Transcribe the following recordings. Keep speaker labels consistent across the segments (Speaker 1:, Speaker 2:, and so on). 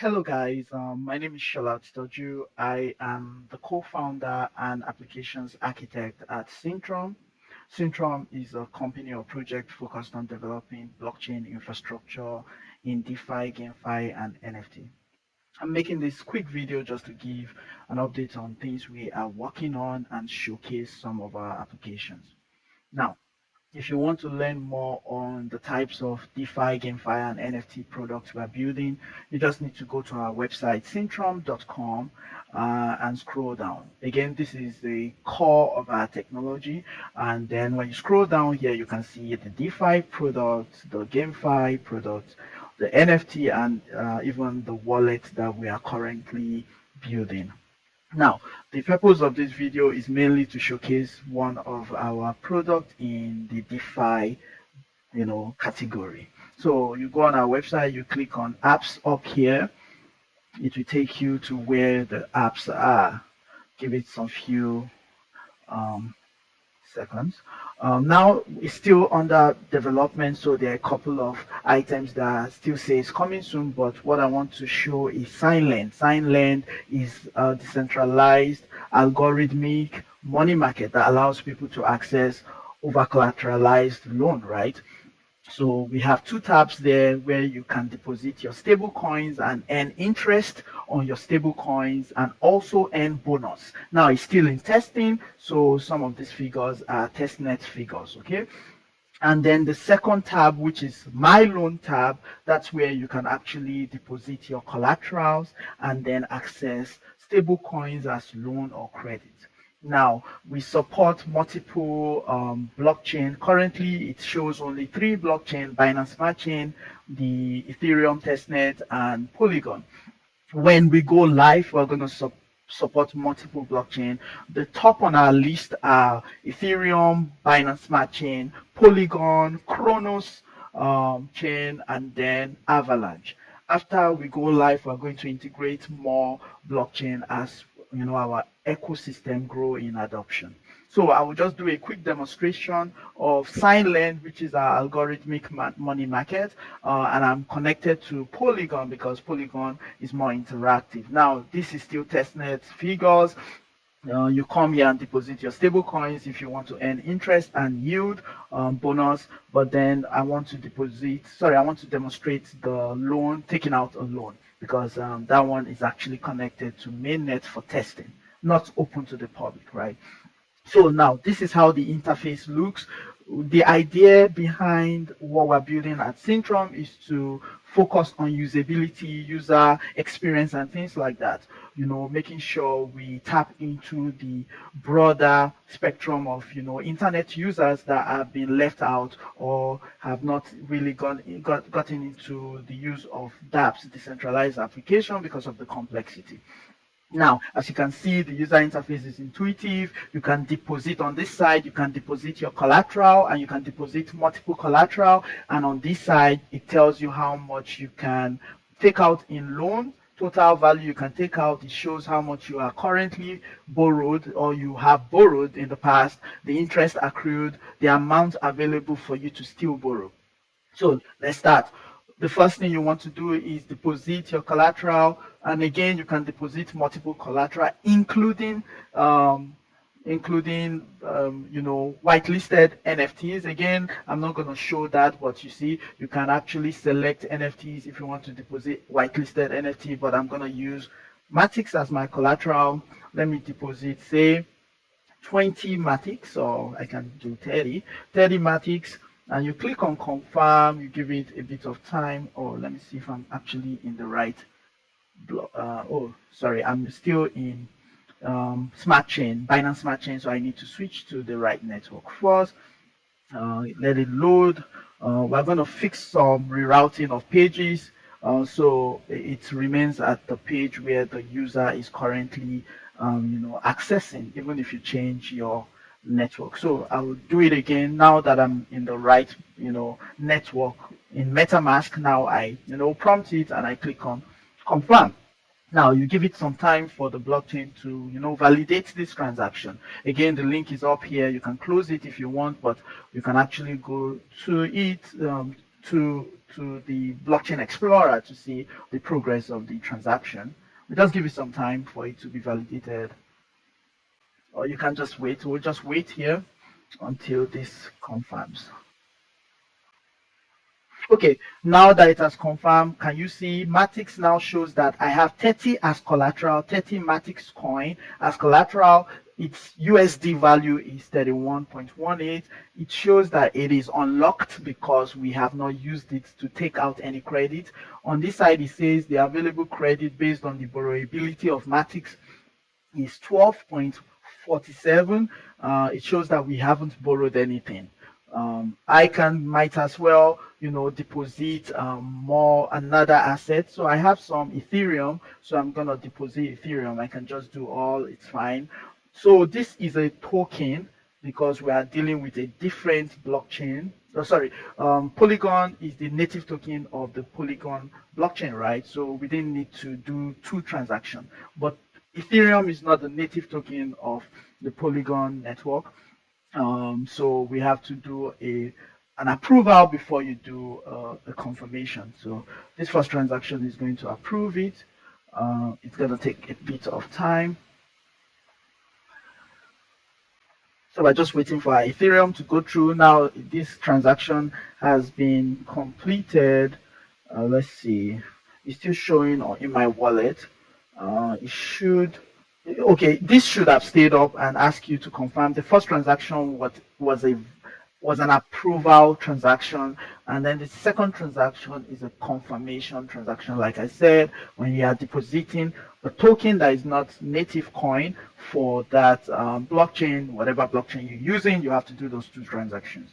Speaker 1: Hello guys, my name is Shola Titoju. I am the co-founder and applications architect at Syntrum. Syntrum is a company or project focused on developing blockchain infrastructure in DeFi, GameFi, and NFT. I'm making this quick video just to give an update on things we are working on and showcase some of our applications. Now, if you want to learn more on the types of DeFi, GameFi, and NFT products we're building, you just need to go to our website, syntrum.com, and scroll down. Again, this is the core of our technology. And then when you scroll down here, you can see the DeFi product, the GameFi product, the NFT, and even the wallet that we are currently building. Now, the purpose of this video is mainly to showcase one of our product in the DeFi, category. So you go on our website, you click on apps up here. It will take you to where the apps are. Give it some few um, seconds. Now it's still under development, so there are a couple of items that still says coming soon. But what I want to show is SynLend. SynLend is a decentralized algorithmic money market that allows people to access over-collateralized loan, right? So we have two tabs there where you can deposit your stable coins and earn interest on your stable coins and also earn bonus. Now it's still in testing, so some of these figures are testnet figures, okay? And then the second tab, which is my loan tab, that's where you can actually deposit your collaterals and then access stable coins as loan or credit. Now, we support multiple blockchain. Currently, it shows only three blockchain: Binance Smart Chain, the Ethereum testnet, and Polygon. When we go live, we're going to support multiple blockchain. The top on our list are Ethereum, Binance Smart Chain, Polygon, Kronos chain, and then Avalanche. After we go live, we're going to integrate more blockchain as our ecosystem grow in adoption. So I will just do a quick demonstration of SynLend, which is our algorithmic money market, and I'm connected to Polygon because Polygon is more interactive. Now, this is still testnet figures. You come here and deposit your stable coins if you want to earn interest and yield bonus. But then I want to demonstrate the loan, taking out a loan, because that one is actually connected to mainnet for testing, not open to the public, right? So now this is how the interface looks. The idea behind what we're building at Syntrum is to focus on usability, user experience, and things like that. Making sure we tap into the broader spectrum of, internet users that have been left out or have not really gotten into the use of dApps, decentralized application, because of the complexity. Now, as you can see, the user interface is intuitive. You can deposit on this side, you can deposit your collateral, and you can deposit multiple collateral. And on this side, it tells you how much you can take out in loan, total value you can take out. It shows how much you are currently borrowed or you have borrowed in the past, the interest accrued, the amount available for you to still borrow. So let's start. The first thing you want to do is deposit your collateral, and again you can deposit multiple collateral, including whitelisted NFTs. Again, I'm not going to show that, but you see you can actually select NFTs if you want to deposit whitelisted NFT. But I'm going to use Matics as my collateral. Let me deposit, say, 20 Matics, or I can do 30 Matics. And you click on confirm, you give it a bit of time. Oh, let me see if I'm actually in the right block. Oh, sorry, I'm still in Smart Chain, Binance Smart Chain, so I need to switch to the right network first. Let it load. We're going to fix some rerouting of pages, so it remains at the page where the user is currently accessing, even if you change your network. So I will do it again now that I'm in the right network in MetaMask. Now I prompt it and I click on confirm. Now you give it some time for the blockchain to validate this transaction. Again, the link is up here. You can close it if you want, but you can actually go to it to to the blockchain explorer to see the progress of the transaction. We just give it some time for it to be validated, or you can just wait. We'll just wait here until this confirms. Okay, now that it has confirmed, can you see Matix now shows that I have 30 as collateral, 30 Matix coin as collateral. Its USD value is 31.18. It shows that it is unlocked because we have not used it to take out any credit. On this side, it says the available credit based on the borrowability of Matix is 12.47. It shows that we haven't borrowed anything. I might as well, deposit more another asset. So I have some Ethereum, so I'm gonna deposit Ethereum. I can just do all, it's fine. So this is a token because we are dealing with a different blockchain. Oh, sorry, Polygon is the native token of the Polygon blockchain, right? So we didn't need to do two transactions. But Ethereum is not the native token of the Polygon network. So we have to do an approval before you do a confirmation. So this first transaction is going to approve it. It's going to take a bit of time. So we're just waiting for our Ethereum to go through. Now this transaction has been completed. Let's see. It's still showing in my wallet. It should. Okay, this should have stayed up and ask you to confirm. The first transaction was an approval transaction, and then the second transaction is a confirmation transaction. Like I said, when you are depositing a token that is not native coin for that blockchain, whatever blockchain you're using, you have to do those two transactions.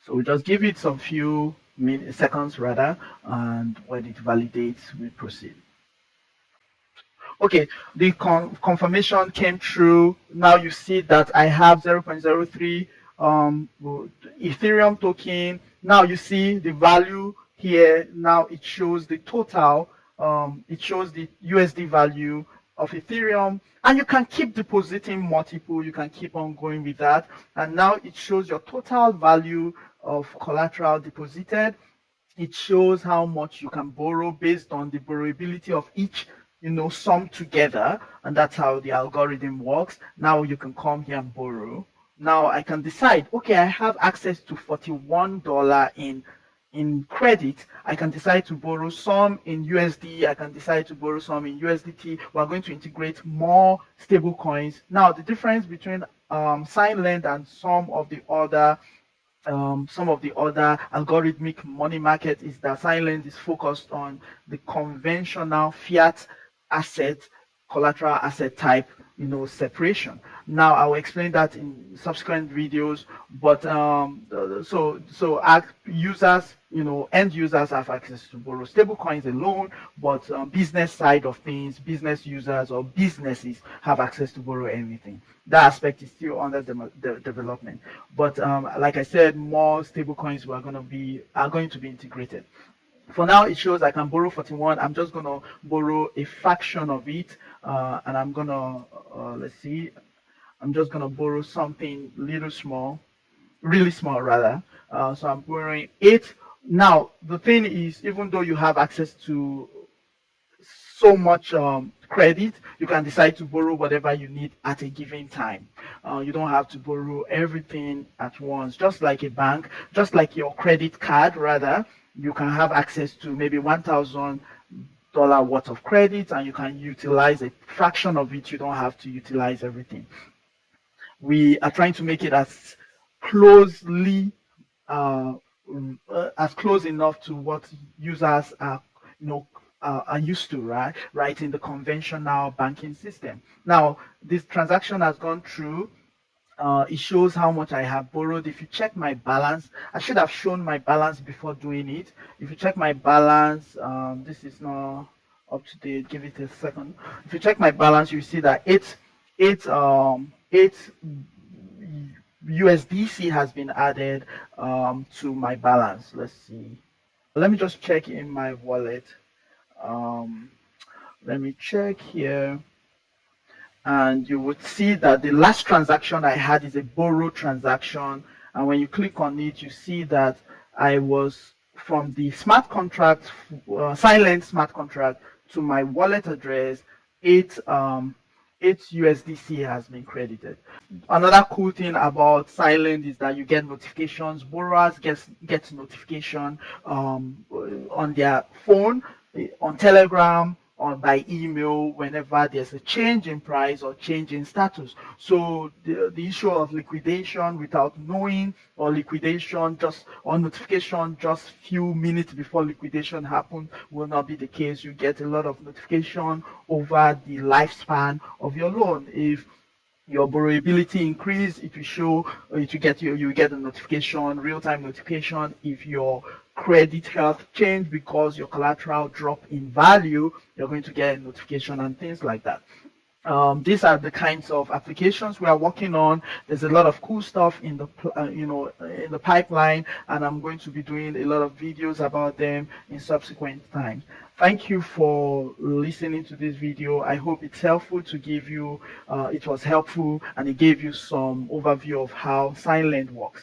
Speaker 1: So we just give it some few seconds rather, and when it validates, we proceed. Okay, the confirmation came through. Now you see that I have 0.03 Ethereum token. Now you see the value here. Now it shows the total. It shows the USD value of Ethereum, and you can keep depositing multiple. You can keep on going with that. And now it shows your total value of collateral deposited. It shows how much you can borrow based on the borrowability of each, sum together, and that's how the algorithm works. Now you can come here and borrow. Now I can decide, okay, I have access to $41 in credit. I can decide to borrow some in USD. I can decide to borrow some in USDT. We're going to integrate more stable coins. Now the difference between SynLend and some of the other algorithmic money market is that SynLend is focused on the conventional fiat asset, collateral asset type, separation. Now I will explain that in subsequent videos, but users, end users have access to borrow stable coins alone, but business side of things, business users or businesses have access to borrow anything. That aspect is still under development, but like I said, more stable coins are going to be integrated. For now, it shows I can borrow 41. I'm just going to borrow a fraction of it, and I'm going to, let's see, I'm just going to borrow something little small, really small rather. So I'm borrowing 8. Now, the thing is, even though you have access to so much credit, you can decide to borrow whatever you need at a given time. You don't have to borrow everything at once, just like a bank, just like your credit card rather. You can have access to maybe $1,000 worth of credit, and you can utilize a fraction of it. You don't have to utilize everything. We are trying to make it closely as close enough to what users are used to, right in the conventional banking system. Now this transaction has gone through. It shows how much I have borrowed. If you check my balance, I should have shown my balance before doing it. If you check my balance, this is not up to date. Give it a second. If you check my balance, you see that eight USDC has been added to my balance. Let's see. Let me just check in my wallet. Let me check here. And you would see that the last transaction I had is a borrow transaction, and when you click on it, you see that I was from the smart contract, SynLend smart contract to my wallet address, 8 USDC has been credited. Another cool thing about SynLend is that you get notifications. Borrowers get notification on their phone, on Telegram, or by email whenever there's a change in price or change in status. So the issue of liquidation without knowing, or liquidation just or notification just few minutes before liquidation happens, will not be the case. You get a lot of notification over the lifespan of your loan. If your borrowability increase, it will show, it will get you get a notification, real-time notification. If your credit health change because your collateral drop in value, you're going to get a notification and things like that. These are the kinds of applications we are working on. There's a lot of cool stuff in the in the pipeline, and I'm going to be doing a lot of videos about them in subsequent times. Thank you for listening to this video. I hope it's helpful to give you, it was helpful and it gave you some overview of how SynLend works.